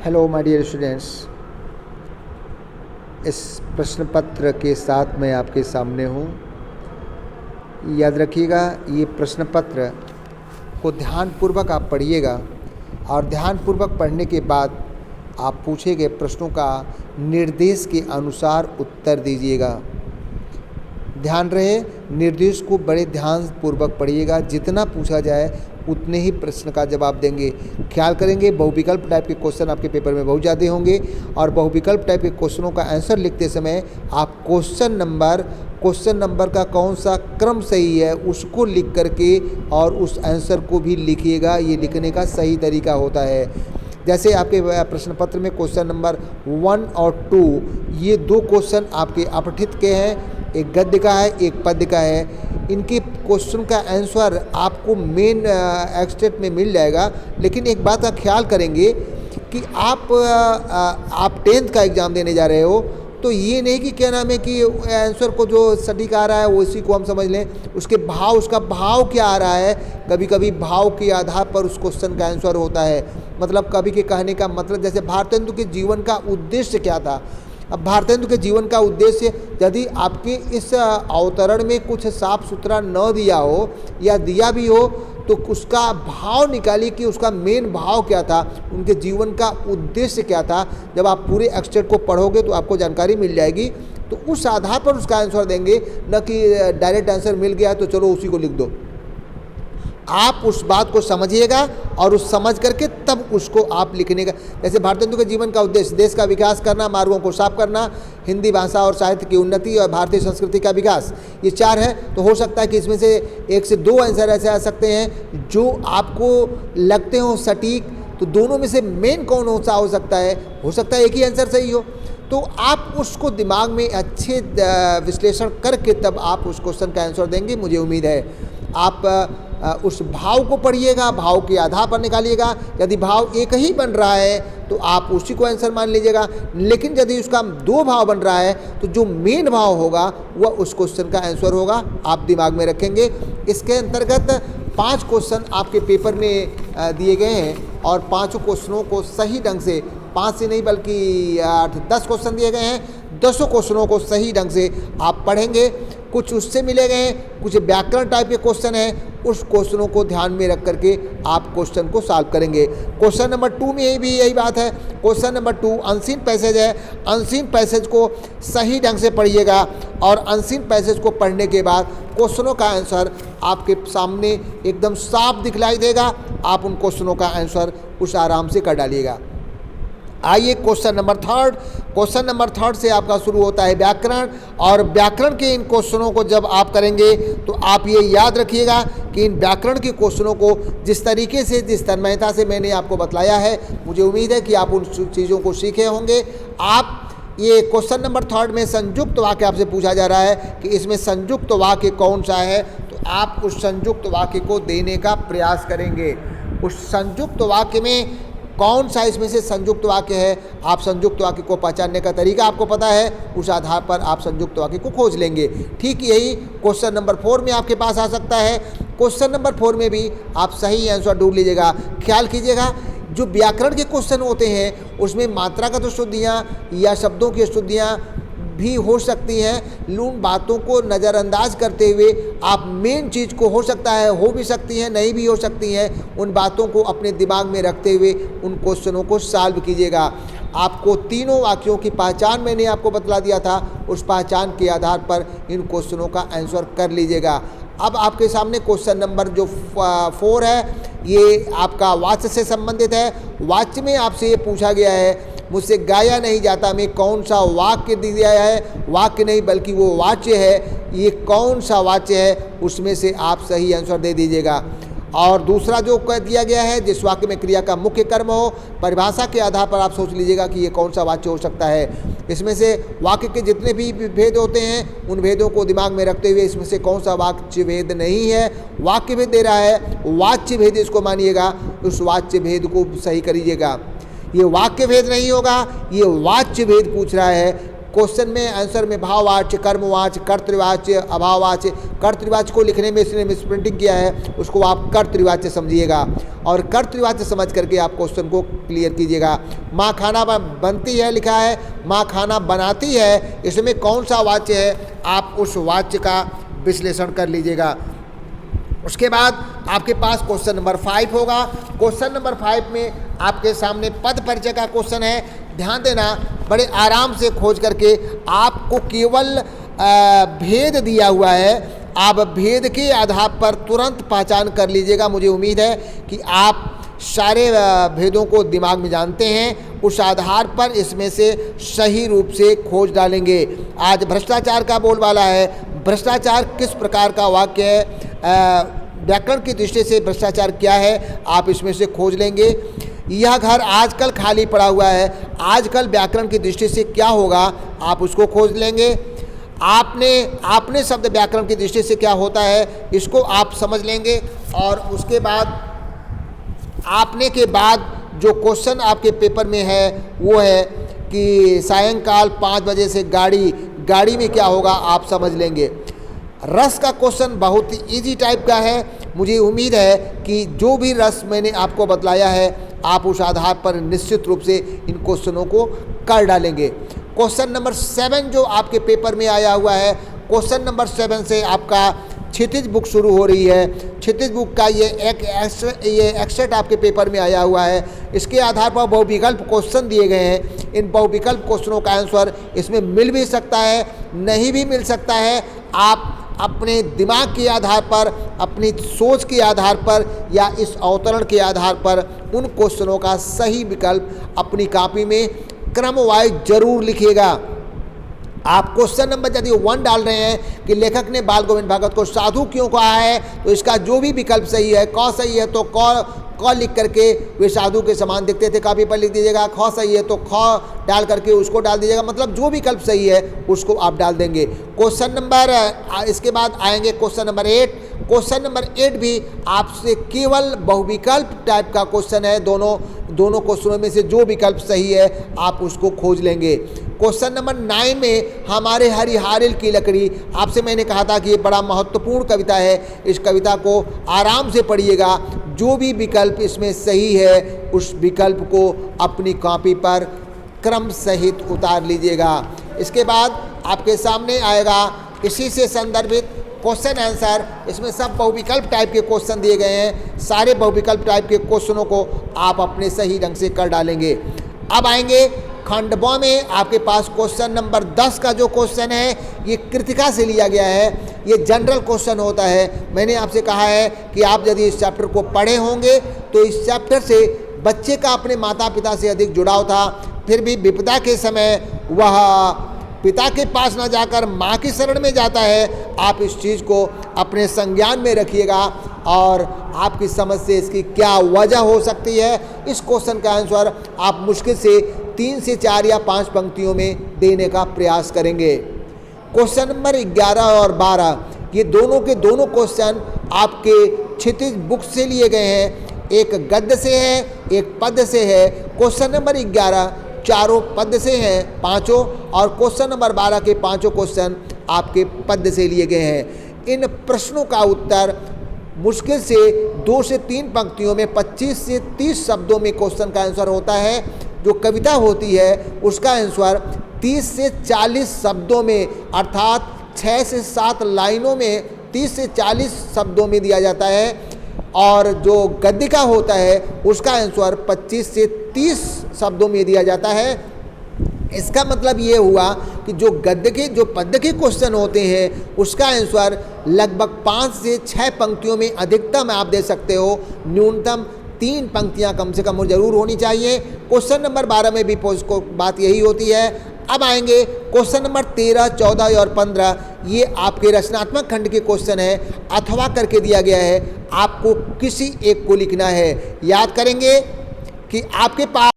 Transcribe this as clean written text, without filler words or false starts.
Hello my dear students, इस प्रश्न पत्र के साथ मैं आपके सामने हूँ। याद रखिएगा, ये प्रश्न पत्र को ध्यानपूर्वक आप पढ़िएगा और ध्यानपूर्वक पढ़ने के बाद आप पूछे गए प्रश्नों का निर्देश के अनुसार उत्तर दीजिएगा। ध्यान रहे, निर्देश को बड़े ध्यानपूर्वक पढ़िएगा। जितना पूछा जाए उतने ही प्रश्न का जवाब देंगे। ख्याल करेंगे, बहुविकल्प टाइप के क्वेश्चन आपके पेपर में बहुत ज़्यादा होंगे और बहुविकल्प टाइप के क्वेश्चनों का आंसर लिखते समय आप क्वेश्चन नंबर का कौन सा क्रम सही है उसको लिख करके और उस आंसर को भी लिखिएगा। ये लिखने का सही तरीका होता है। जैसे आपके प्रश्न पत्र में क्वेश्चन नंबर 1 और 2 ये दो क्वेश्चन आपके अपठित के हैं, एक गद्य का है, एक पद्य का है। इनके क्वेश्चन का आंसर आपको मेन एक्सटेट में मिल जाएगा। लेकिन एक बात का ख्याल करेंगे कि आप 10th का एग्ज़ाम देने जा रहे हो, तो ये नहीं कि क्या नाम है कि आंसर को जो सटीक आ रहा है वो इसी को हम समझ लें। उसका भाव क्या आ रहा है, कभी कभी भाव के आधार पर उस क्वेश्चन का आंसर होता है। मतलब कभी के कहने का मतलब, जैसे भारतेंदु के जीवन का उद्देश्य क्या था। अब भारतेंदु के जीवन का उद्देश्य यदि आपके इस अवतरण में कुछ साफ सुथरा न दिया हो या दिया भी हो तो उसका भाव निकालिए कि उसका मेन भाव क्या था, उनके जीवन का उद्देश्य क्या था। जब आप पूरे एक्सटेट को पढ़ोगे तो आपको जानकारी मिल जाएगी, तो उस आधार पर उसका आंसर देंगे, न कि डायरेक्ट आंसर मिल गया तो चलो उसी को लिख दो। आप उस बात को समझिएगा और उस समझ करके तब उसको आप लिखने का। जैसे भारतेंदु के जीवन का उद्देश्य देश का विकास करना, मार्गों को साफ करना, हिंदी भाषा और साहित्य की उन्नति और भारतीय संस्कृति का विकास, ये 4 है। तो हो सकता है कि इसमें से 1 से 2 आंसर ऐसे आ सकते हैं जो आपको लगते हो सटीक। तो दोनों में से मेन कौन सा हो सकता है? हो सकता है एक ही आंसर सही हो। तो आप उसको दिमाग में अच्छे विश्लेषण करके तब आप उस क्वेश्चन का आंसर देंगे, मुझे उम्मीद है। आप उस भाव को पढ़िएगा, भाव के आधार पर निकालिएगा। यदि भाव एक ही बन रहा है तो आप उसी को आंसर मान लीजिएगा। लेकिन यदि उसका 2 भाव बन रहा है तो जो मेन भाव होगा वह उस क्वेश्चन का आंसर होगा, आप दिमाग में रखेंगे। इसके अंतर्गत 5 क्वेश्चन आपके पेपर में दिए गए हैं और 5 क्वेश्चनों को सही ढंग से, 5 से नहीं बल्कि 10 क्वेश्चन दिए गए हैं। 10 क्वेश्चनों को सही ढंग से आप पढ़ेंगे। कुछ उससे मिले गए हैं, कुछ व्याकरण टाइप के क्वेश्चन हैं। उस क्वेश्चनों को ध्यान में रख करके आप क्वेश्चन को सॉल्व करेंगे। क्वेश्चन नंबर 2 में भी यही बात है। क्वेश्चन नंबर 2 अनसीन पैसेज है। अनसीन पैसेज को सही ढंग से पढ़िएगा और अनसीन पैसेज को पढ़ने के बाद क्वेश्चनों का आंसर आपके सामने एकदम साफ दिखलाई देगा। आप उन क्वेश्चनों का आंसर उस आराम से कर डालिएगा। आइए क्वेश्चन नंबर 3। क्वेश्चन नंबर 3 से आपका शुरू होता है व्याकरण, और व्याकरण के इन क्वेश्चनों को जब आप करेंगे तो आप ये याद रखिएगा कि इन व्याकरण के क्वेश्चनों को जिस तरीके से, जिस तन्मयता से मैंने आपको बतलाया है, मुझे उम्मीद है कि आप उन चीज़ों को सीखे होंगे। आप ये क्वेश्चन नंबर 3 में संयुक्त वाक्य आपसे पूछा जा रहा है कि इसमें संयुक्त वाक्य कौन सा है, तो आप उस संयुक्त वाक्य को देने का प्रयास करेंगे। उस संयुक्त वाक्य में कौन सा इसमें से संयुक्त वाक्य है, आप संयुक्त वाक्य को पहचानने का तरीका आपको पता है, उस आधार पर आप संयुक्त वाक्य को खोज लेंगे। ठीक यही क्वेश्चन नंबर 4 में आपके पास आ सकता है। क्वेश्चन नंबर 4 में भी आप सही आंसर ढूंढ लीजिएगा। ख्याल कीजिएगा, जो व्याकरण के क्वेश्चन होते हैं उसमें मात्रा का तो शुद्धियाँ या शब्दों की शुद्धियाँ भी हो सकती हैं। उन बातों को नज़रअंदाज करते हुए आप मेन चीज़ को, हो सकता है हो भी सकती हैं, नहीं भी हो सकती हैं, उन बातों को अपने दिमाग में रखते हुए उन क्वेश्चनों को सॉल्व कीजिएगा। आपको तीनों वाक्यों की पहचान मैंने आपको बतला दिया था, उस पहचान के आधार पर इन क्वेश्चनों का आंसर कर लीजिएगा। अब आपके सामने क्वेश्चन नंबर जो 4 है, ये आपका वाच्य से संबंधित है। वाच्य में आपसे ये पूछा गया है, मुझसे गाया नहीं जाता में कौन सा वाक्य दिया है, वाक्य नहीं बल्कि वो वाच्य है, ये कौन सा वाच्य है, उसमें से आप सही आंसर दे दीजिएगा। और दूसरा जो कह दिया गया है, जिस वाक्य में क्रिया का मुख्य कर्म हो, परिभाषा के आधार पर आप सोच लीजिएगा कि ये कौन सा वाच्य हो सकता है। इसमें से वाक्य के जितने भी भेद होते हैं उन भेदों को दिमाग में रखते हुए इसमें से कौन सा वाच्य भेद नहीं है, वाक्य भेद दे रहा है, वाच्य भेद इसको मानिएगा, उस वाच्य भेद को सही करिएगा। ये वाक्य भेद नहीं होगा, ये वाच्य भेद पूछ रहा है। क्वेश्चन में आंसर में भाववाच्य, कर्मवाच्य, कर्तृवाच्य, अभाववाच्य, कर्तृवाच्य को लिखने में इसने मिसप्रिंटिंग किया है, उसको आप कर्तृवाच्य समझिएगा और कर्तृवाच्य समझ करके आप क्वेश्चन को क्लियर कीजिएगा। माँ खाना बनती है लिखा है, माँ खाना बनाती है, इसमें कौन सा वाच्य है, आप उस वाच्य का विश्लेषण कर लीजिएगा। उसके बाद आपके पास क्वेश्चन नंबर 5 होगा। क्वेश्चन नंबर 5 में आपके सामने पद परिचय का क्वेश्चन है। ध्यान देना, बड़े आराम से खोज करके आपको केवल भेद दिया हुआ है, आप भेद के आधार पर तुरंत पहचान कर लीजिएगा। मुझे उम्मीद है कि आप सारे भेदों को दिमाग में जानते हैं, उस आधार पर इसमें से सही रूप से खोज डालेंगे। आज भ्रष्टाचार का बोलबाला है। भ्रष्टाचार किस प्रकार का वाक्य है, व्याकरण की दृष्टि से भ्रष्टाचार क्या है, आप इसमें से खोज लेंगे। यह घर आजकल खाली पड़ा हुआ है, आजकल व्याकरण की दृष्टि से क्या होगा, आप उसको खोज लेंगे। आपने शब्द व्याकरण की दृष्टि से क्या होता है, इसको आप समझ लेंगे। और उसके बाद आपने के बाद जो क्वेश्चन आपके पेपर में है वो है कि सायंकाल 5 बजे से गाड़ी में क्या होगा, आप समझ लेंगे। रस का क्वेश्चन बहुत ही ईजी टाइप का है। मुझे उम्मीद है कि जो भी रस मैंने आपको बतलाया है आप उस आधार पर निश्चित रूप से इन क्वेश्चनों को कर डालेंगे। क्वेश्चन नंबर 7 जो आपके पेपर में आया हुआ है, क्वेश्चन नंबर 7 से आपका क्षितिज बुक शुरू हो रही है। क्षितिज बुक का ये एक्सट्रैक्ट आपके पेपर में आया हुआ है। इसके आधार पर बहुविकल्प क्वेश्चन दिए गए हैं। इन बहुविकल्प क्वेश्चनों का आंसर इसमें मिल भी सकता है, नहीं भी मिल सकता है। आप अपने दिमाग के आधार पर, अपनी सोच के आधार पर या इस अवतरण के आधार पर उन क्वेश्चनों का सही विकल्प अपनी कॉपी में क्रम वाइज जरूर लिखिएगा। आप क्वेश्चन नंबर यदि 1 डाल रहे हैं कि लेखक ने बाल गोविंद भगत को साधु क्यों कहा है, तो इसका जो भी विकल्प सही है, क सही है तो क लिख करके वे साधु के समान दिखते थे, कॉपी पर लिख दीजिएगा। ख सही है तो ख डाल करके उसको डाल दीजिएगा, मतलब जो विकल्प सही है उसको आप डाल देंगे। क्वेश्चन नंबर इसके बाद आएंगे क्वेश्चन नंबर 8। क्वेश्चन नंबर 8 भी आपसे केवल बहुविकल्प टाइप का क्वेश्चन है। दोनों क्वेश्चनों में से जो विकल्प सही है आप उसको खोज लेंगे। क्वेश्चन नंबर 9 में हमारे हरिहारिल की लकड़ी, आपसे मैंने कहा था कि ये बड़ा महत्वपूर्ण कविता है, इस कविता को आराम से पढ़िएगा। जो भी विकल्प इसमें सही है उस विकल्प को अपनी कॉपी पर क्रम सहित उतार लीजिएगा। इसके बाद आपके सामने आएगा इसी से संदर्भित क्वेश्चन आंसर। इसमें सब बहुविकल्प टाइप के क्वेश्चन दिए गए हैं। सारे बहुविकल्प टाइप के क्वेश्चनों को आप अपने सही ढंग से कर डालेंगे। अब आएंगे खंड ब में। आपके पास क्वेश्चन नंबर 10 का जो क्वेश्चन है ये कृतिका से लिया गया है। ये जनरल क्वेश्चन होता है। मैंने आपसे कहा है कि आप यदि इस चैप्टर को पढ़े होंगे तो इस चैप्टर से बच्चे का अपने माता पिता से अधिक जुड़ाव था, फिर भी विपदा के समय वह पिता के पास न जाकर माँ की शरण में जाता है। आप इस चीज़ को अपने संज्ञान में रखिएगा और आपकी समझ से इसकी क्या वजह हो सकती है। इस क्वेश्चन का आंसर आप मुश्किल से 3 से 4 या 5 पंक्तियों में देने का प्रयास करेंगे। क्वेश्चन नंबर 11 और 12 ये दोनों के दोनों क्वेश्चन आपके क्षितिज बुक से लिए गए हैं। एक गद्य से है, एक पद्य से है। क्वेश्चन नंबर 11 चारों पद्य से हैं, पाँचों, और क्वेश्चन नंबर 12 के पाँचों क्वेश्चन आपके पद्य से लिए गए हैं। इन प्रश्नों का उत्तर मुश्किल से 2 से 3 पंक्तियों में 25 से 30 शब्दों में क्वेश्चन का आंसर होता है। जो कविता होती है उसका आंसर 30 से 40 शब्दों में, अर्थात 6 से 7 लाइनों में 30 से 40 शब्दों में दिया जाता है। और जो गद्य का होता है उसका आंसर 25 से 30 शब्दों में दिया जाता है। इसका मतलब ये हुआ कि जो पद्य के क्वेश्चन होते हैं उसका आंसर लगभग 5 से 6 पंक्तियों में अधिकतम आप दे सकते हो। न्यूनतम 3 पंक्तियां कम से कम जरूर होनी चाहिए। क्वेश्चन नंबर 12 में भी बात यही होती है। अब आएंगे क्वेश्चन नंबर 13, 14 और 15। ये आपके रचनात्मक खंड के क्वेश्चन है, अथवा करके दिया गया है। आपको किसी एक को लिखना है। याद करेंगे कि आपके पास